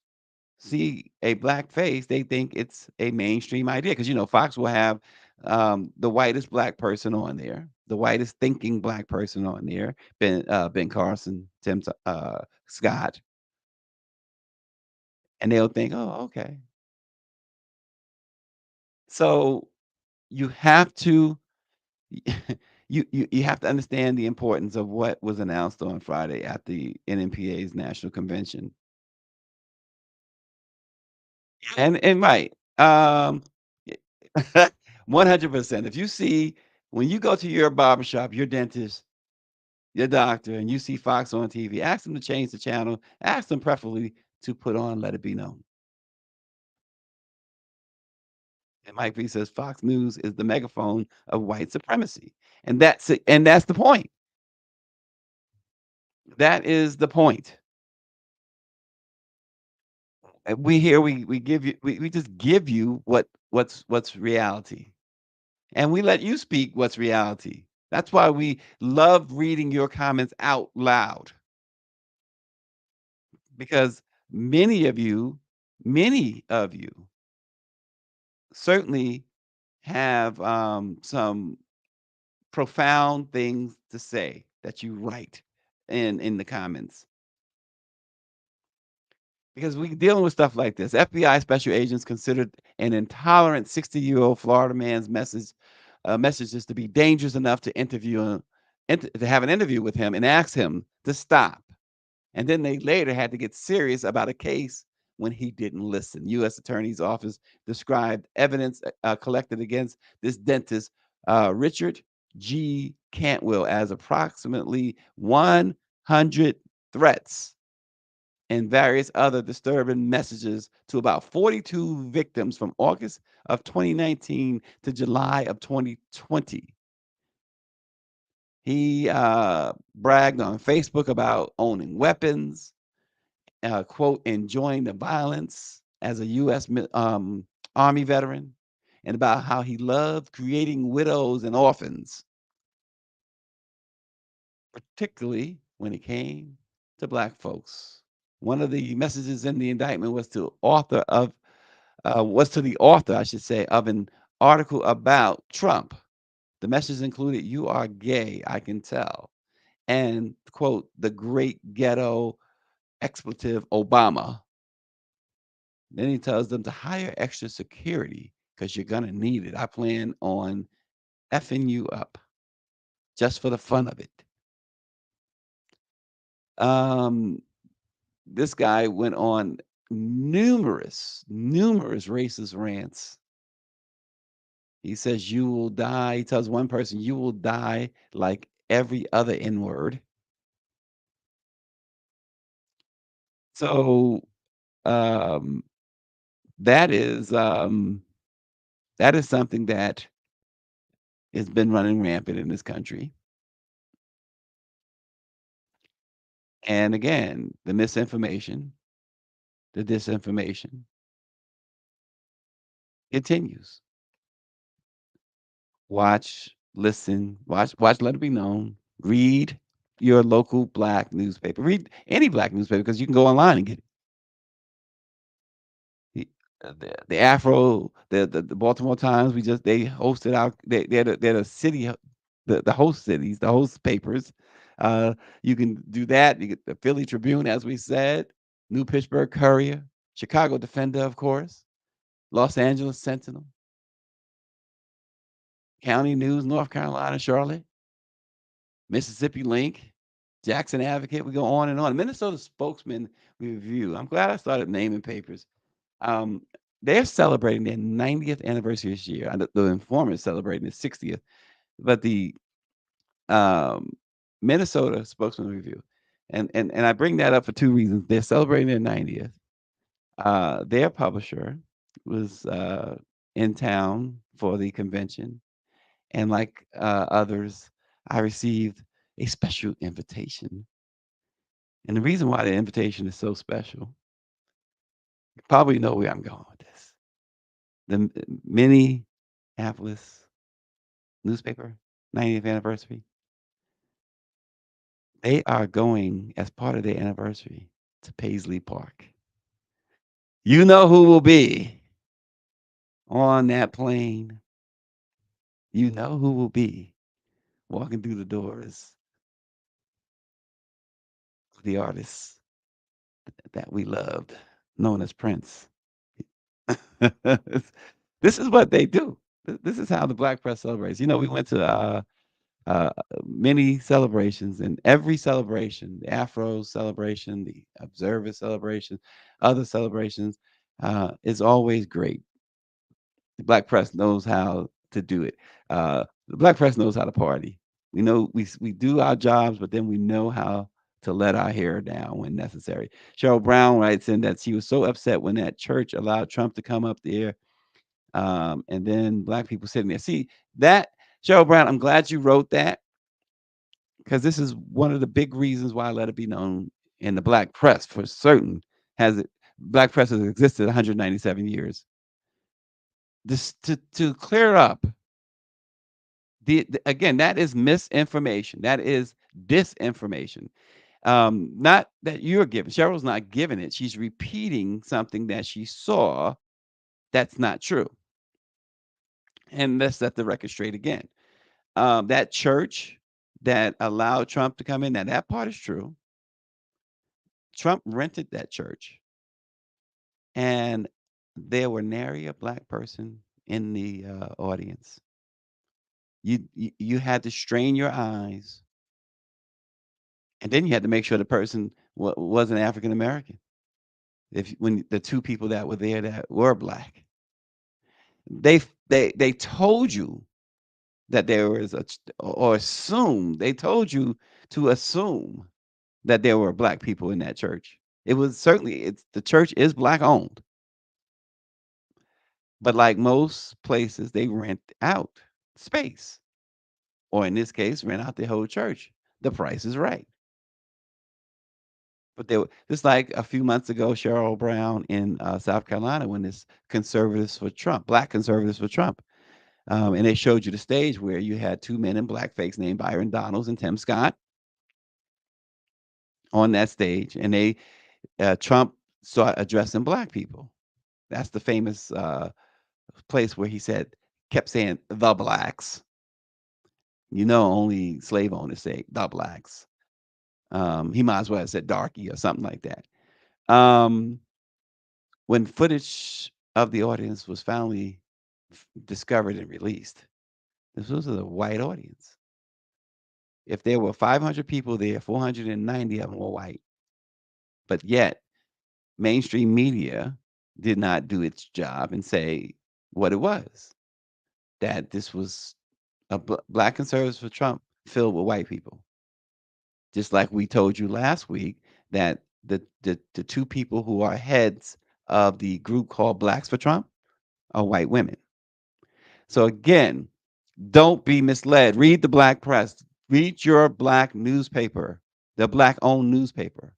see a black face, they think it's a mainstream idea because Fox will have the whitest black person on there, the whitest thinking black person on there, Ben Carson, Tim Scott, and they'll think, oh, okay. So you have to you have to understand the importance of what was announced on Friday at the NNPA's national convention. And right. 100%. If you see when you go to your barbershop, your dentist, your doctor, and you see Fox on TV, ask them to change the channel. Ask them preferably to put on Let It Be Known. And Mike V says Fox News is the megaphone of white supremacy. And that's it. And that's the point. That is the point. We here we give you we just give you what's reality. And we let you speak what's reality. That's why we love reading your comments out loud because many of you certainly have some profound things to say that you write in the comments because we dealing with stuff like this. FBI special agents considered an intolerant 60-year-old Florida man's messages to be dangerous enough to interview him to have an interview with him and ask him to stop. And then they later had to get serious about a case when he didn't listen. U.S. Attorney's Office described evidence collected against this dentist, Richard G. Cantwill, as approximately 100 threats and various other disturbing messages to about 42 victims from August of 2019 to July of 2020. He bragged on Facebook about owning weapons, quote, enjoying the violence as a U.S. Army veteran, and about how he loved creating widows and orphans, particularly when it came to Black folks. One of the messages in the indictment was to the author, I should say, of an article about Trump. The message included, "You are gay, I can tell," and quote, "the great ghetto expletive Obama." Then he tells them to hire extra security because you're gonna need it. I plan on effing you up just for the fun of it. Um, this guy went on numerous racist rants. He says, "You will die." He tells one person, "You will die like every other N word." So um, that is um, that is something that has been running rampant in this country. And again, the misinformation, the disinformation continues. Watch, listen, watch, let it be known. Read your local Black newspaper. Read any Black newspaper because you can go online and get it. The Afro, the Baltimore Times, they hosted our they're the city, the host cities, the host papers. You can do that. You get the Philly Tribune, as we said, New Pittsburgh Courier, Chicago Defender, of course, Los Angeles Sentinel, County News, North Carolina, Charlotte, Mississippi Link, Jackson Advocate. We go on and on. Minnesota Spokesman Review. I'm glad I started naming papers. Um, they're celebrating their 90th anniversary this year. The Informer is celebrating their 60th, but the um, Minnesota Spokesman Review, and I bring that up for two reasons. They're celebrating their 90th. Their publisher was in town for the convention, and like others, I received a special invitation. And the reason why the invitation is so special, you probably know where I'm going with this. The Minneapolis newspaper 90th anniversary, they are going as part of their anniversary to Paisley Park. You know who will be on that plane. You know who will be walking through the doors of the artist that we loved, known as Prince. This is what they do. This is how the Black press celebrates. We went to uh, many celebrations, and every celebration, the Afro celebration, the Observer celebration, other celebrations, is always great. The Black press knows how to do it. The Black press knows how to party. We know we do our jobs, but then we know how to let our hair down when necessary. Cheryl Brown writes in that she was so upset when that church allowed Trump to come up there, and then Black people sitting there. See that, Cheryl Brown? I'm glad you wrote that because this is one of the big reasons why I let it be known in the Black press for certain has it. Black press has existed 197 years. This to clear up again, that is misinformation. That is disinformation. Not that you're giving. Cheryl's not giving it. She's repeating something that she saw that's not true. And let's set the record straight again. That church that allowed Trump to come in, now that part is true. Trump rented that church, and there were nary a Black person in the audience. You had to strain your eyes And then you had to make sure the person wasn't African American. If when the two people that were there that were black, they told you that there was or assumed they told you to assume that there were black people in that church. It was certainly it's the church is black owned, but like most places, they rent out space, or in this case, rent out the whole church. The price is right. But there, just like a few months ago, Cheryl Brown in South Carolina, when this conservatives for Trump, black conservatives for Trump, and they showed you the stage where you had two men in blackface named Byron Donalds and Tim Scott on that stage, and they Trump started addressing black people. That's the famous place where he said, kept saying the blacks. You know, only slave owners say the blacks. He might as well have said darky or something like that. Um, when footage of the audience was finally discovered and released, this was a white audience. If there were 500 people there, 490 of them were white. But yet, mainstream media did not do its job and say what it was, that this was a black conservatives for Trump filled with white people. Just like we told you last week that the two people who are heads of the group called Blacks for Trump are white women. So again, don't be misled. Read the black press. Read your black newspaper, the black owned newspaper,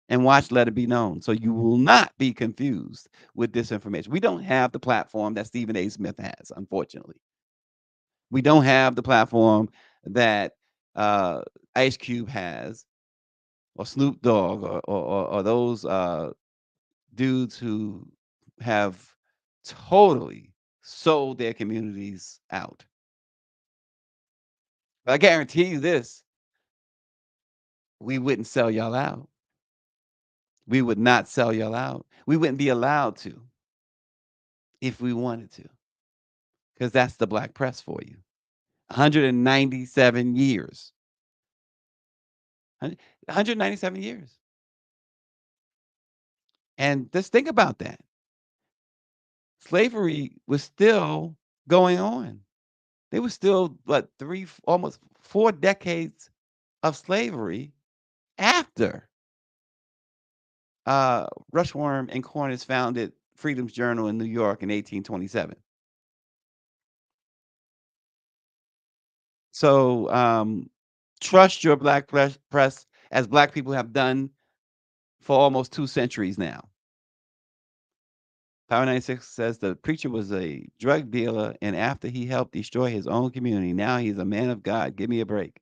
and watch Let It Be Known. So you will not be confused with this information. We don't have the platform that Stephen A. Smith has, unfortunately. We don't have the platform that Ice Cube has, or Snoop Dogg, or those dudes who have totally sold their communities out. But I guarantee you this, we wouldn't sell y'all out. We would not sell y'all out. We wouldn't be allowed to if we wanted to, because that's the black press for you. 197 years. 197 years. And just think about that. Slavery was still going on. There was still, what, almost 4 decades of slavery after Rushworm and Cornish founded Freedom's Journal in New York in 1827. So trust your black press as black people have done for almost 2 centuries now. Power 96 says the preacher was a drug dealer, and after he helped destroy his own community, now he's a man of God. Give me a break.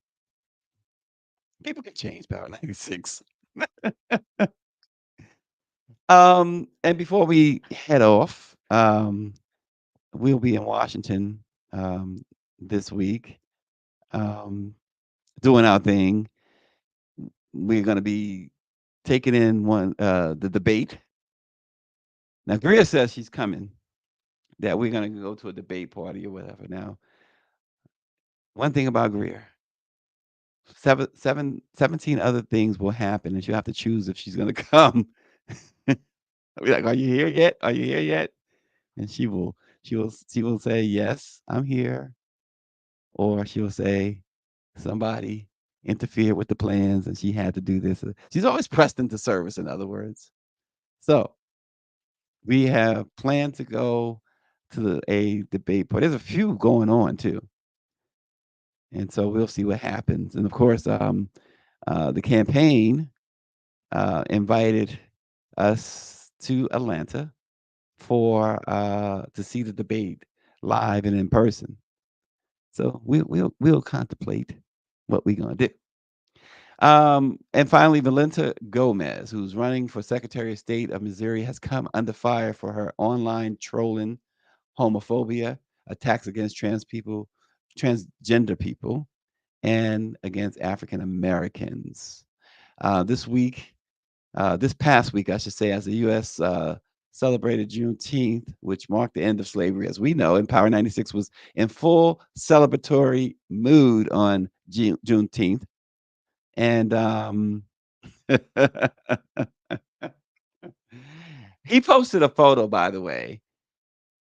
People can change, Power 96. And before we head off, we'll be in Washington this week, doing our thing. We're going to be taking in the debate. Now, Greer says she's coming, that we're going to go to a debate party or whatever. Now, one thing about Greer, 17 other things will happen, and she'll have to choose if she's going to come. I'll be like, "Are you here yet? Are you here yet?" And she will say, "Yes, I'm here," or she'll say, "Somebody interfered with the plans, and she had to do this." She's always pressed into service, in other words. So we have planned to go to a debate party. There's a few going on too, and so we'll see what happens. And of course, the campaign invited us to Atlanta for to see the debate live and in person. So we'll contemplate what we're gonna do. And finally, Valenta Gomez, who's running for Secretary of State of Missouri, has come under fire for her online trolling, homophobia, attacks against trans people, transgender people, and against African Americans. This past week, I should say, as the U.S. Celebrated Juneteenth, which marked the end of slavery, as we know, and Power 96 was in full celebratory mood on Juneteenth. And he posted a photo, by the way,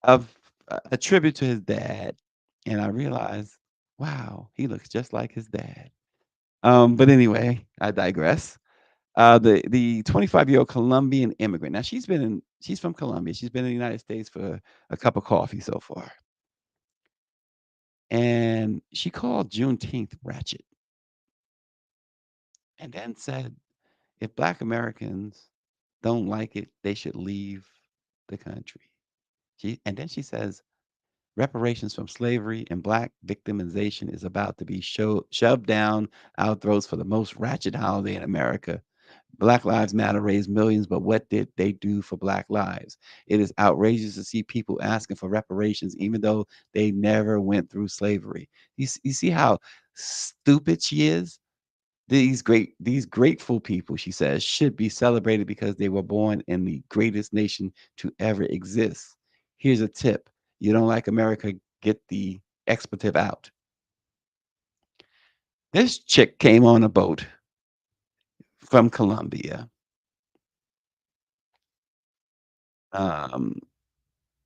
of a tribute to his dad, and I realized, wow, he looks just like his dad. But anyway, I digress. The 25-year-old Colombian immigrant. Now she's from Colombia. She's been in the United States for a cup of coffee so far. And she called Juneteenth ratchet and then said if black Americans don't like it, they should leave the country. And then she says reparations from slavery and black victimization is about to be shoved down our throats for the most ratchet holiday in America. Black Lives Matter raised millions, but what did they do for Black lives? It is outrageous to see people asking for reparations, even though they never went through slavery. You see how stupid she is? These grateful people, she says, should be celebrated because they were born in the greatest nation to ever exist. Here's a tip: you don't like America, get the expletive out. This chick came on a boat from Colombia. Um,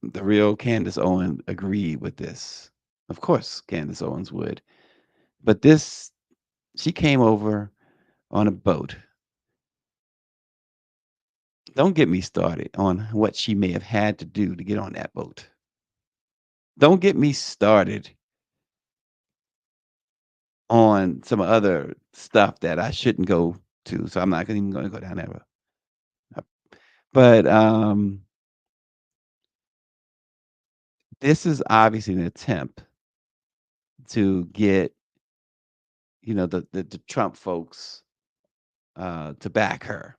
the real Candace Owen agreed with this. Of course, Candace Owens would. But she came over on a boat. Don't get me started on what she may have had to do to get on that boat. Don't get me started on some other stuff that I shouldn't go to. So I'm not even going to go down that road. But this is obviously an attempt to get, the Trump folks to back her.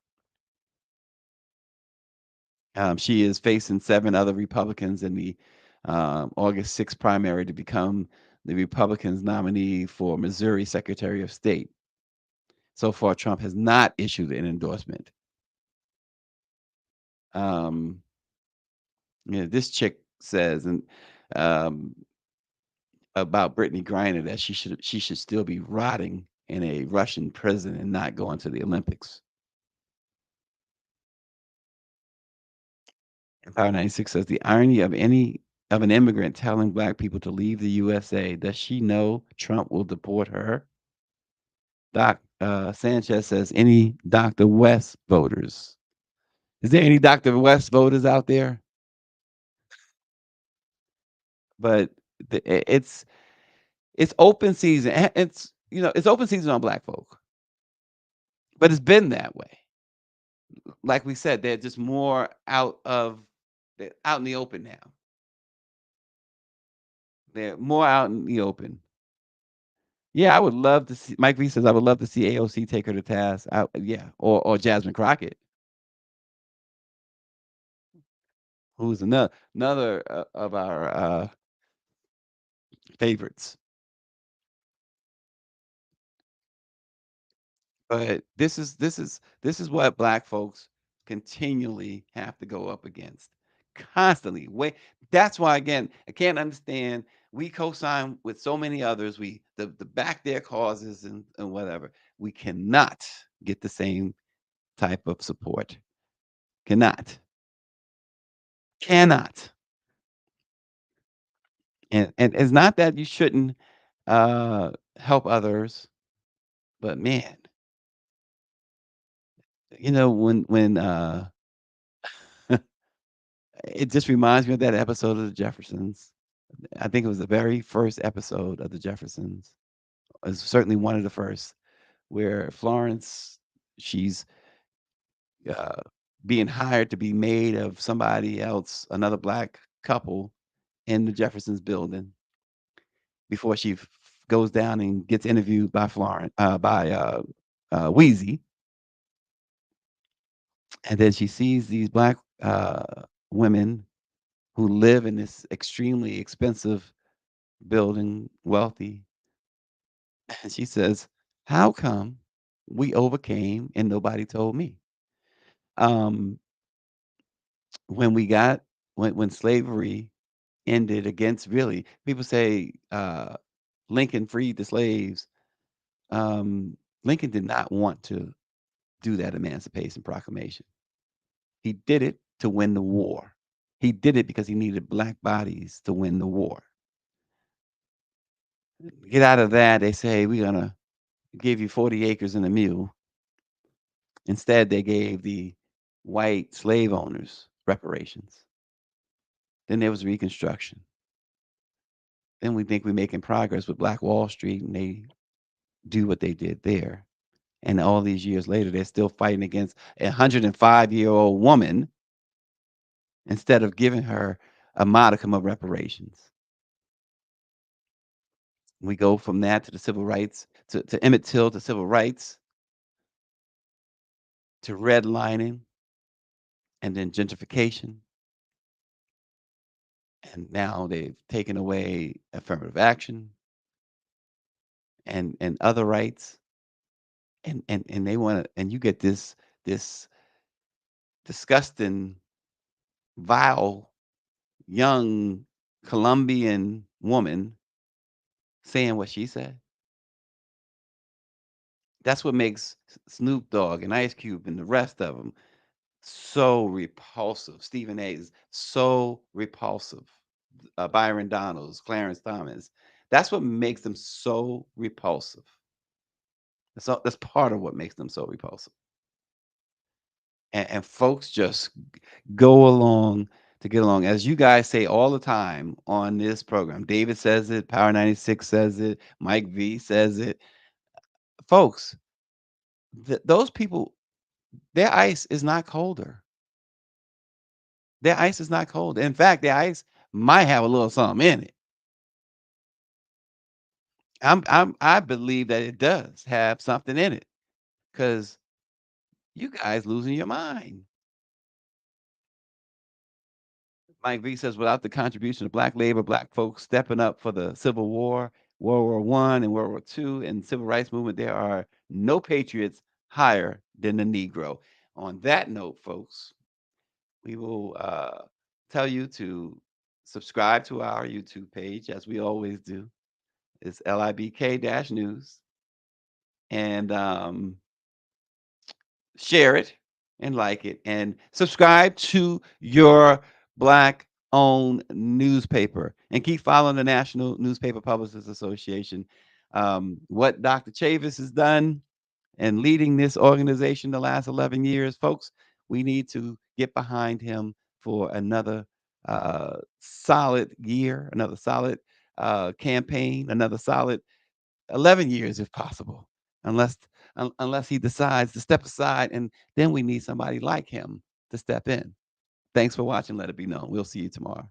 She is facing 7 other Republicans in the August 6th primary to become the Republicans' nominee for Missouri Secretary of State. So far, Trump has not issued an endorsement. This chick says and um, about Brittany Griner that she should still be rotting in a Russian prison and not going to the Olympics. Power 96 says the irony of an immigrant telling black people to leave the USA. Does she know Trump will deport her? Doc Sanchez says any Dr. West voters. Is there any Dr. West voters out there? But it's open season. It's open season on black folk. But it's been that way. Like we said, they're just more they're out in the open now. They're more out in the open. Yeah, I would love to see. Mike V says I would love to see AOC take her to task. Yeah, or Jasmine Crockett, who's another of our favorites. But this is what black folks continually have to go up against, constantly. That's why again I can't understand. We co-sign with so many others. We the back their causes and whatever. We cannot get the same type of support. Cannot. Cannot. And it's not that you shouldn't help others, but man, when it just reminds me of that episode of the Jeffersons. I think it was the very first episode of the Jeffersons. It's certainly one of the first where Florence, she's uh, being hired to be maid of somebody else, another black couple in the Jeffersons building before she goes down and gets interviewed by Wheezy, and then she sees these black women who live in this extremely expensive building, wealthy, and she says, "How come we overcame and nobody told me?" Um, when we got when slavery ended against really people say Lincoln freed the slaves. Lincoln did not want to do that Emancipation Proclamation. He did it to win the war. He did it because he needed black bodies to win the war. Get out of that, they say, we're going to give you 40 acres and a mule. Instead, they gave the white slave owners reparations. Then there was Reconstruction. Then we think we're making progress with Black Wall Street, and they do what they did there. And all these years later, they're still fighting against a 105-year-old woman instead of giving her a modicum of reparations. We go from that to the civil rights, to Emmett Till, to civil rights, to redlining, and then gentrification. And now they've taken away affirmative action and other rights. And they want to, and you get this disgusting, vile, young Colombian woman saying what she said. That's what makes Snoop Dogg and Ice Cube and the rest of them so repulsive. Stephen A. is so repulsive. Byron Donalds, Clarence Thomas. That's what makes them so repulsive. That's part of what makes them so repulsive. And folks just go along to get along. As you guys say all the time on this program, David says it, Power 96 says it, Mike V says it. Folks, those people, their ice is not colder. Their ice is not cold. In fact, their ice might have a little something in it. I believe that it does have something in it, because you guys losing your mind. Mike V says, without the contribution of black labor, black folks stepping up for the Civil War, World War One, and World War II, and civil rights movement, there are no patriots higher than the Negro. On that note, folks, we will tell you to subscribe to our YouTube page, as we always do. It's LIBK-News, and share it and like it, and subscribe to your black owned newspaper, and keep following the National Newspaper Publishers Association. What Dr. Chavis has done and leading this organization the last 11 years, folks, we need to get behind him for another solid year, another solid campaign, another solid 11 years if possible, unless unless he decides to step aside, and then we need somebody like him to step in. Thanks for watching. Let it be known. We'll see you tomorrow.